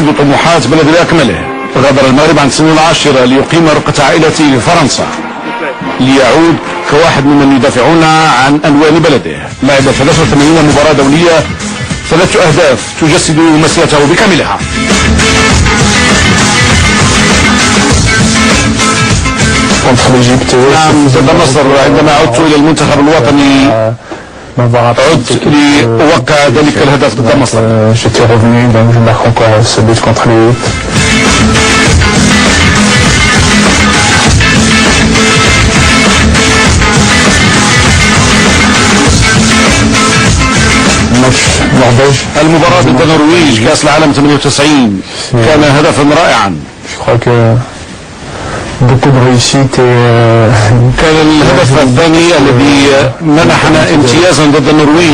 يجسد طموحات بلد بأكمله. غادر المغرب عن سن العاشرة ليقيم رقة عائلته في فرنسا ليعود كواحد ممن يدافعون عن ألوان بلده. لعب 83 مباراة دولية، 3 أهداف تجسد مسيرته بكاملها. نعم، ضد مصر عندما عدت إلى المنتخب الوطني عدت لأوقع ذلك الهدف ضد مصر. المباراة ضد النرويج كأس العالم 98 كان هدفا رائعا. كان الهدف الثاني الذي منحنا امتيازا ضد النرويج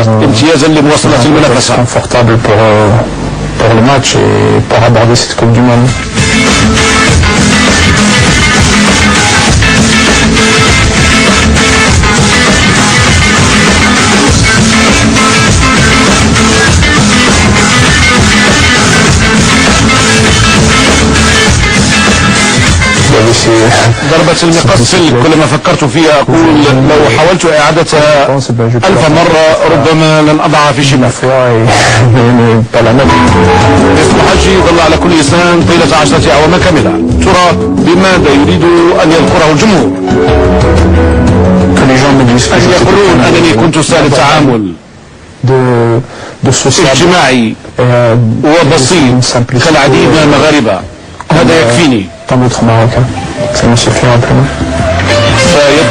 وامتيازا لمواصلة المنافسة. ضربة المقص كلما فكرت فيها أقول لو حاولت إعادتها 1000 مرة ربما لن أضعها في شباك. اسم حجي ظل على كل لسان طيلة 10 أعوام كاملة. ترى بماذا يريد أن يذكره الجمهور؟ يقولون أنني كنت سهل التعامل، اجتماعي وبسيط كالعديد من المغاربة. هذا يكفيني. سيبدو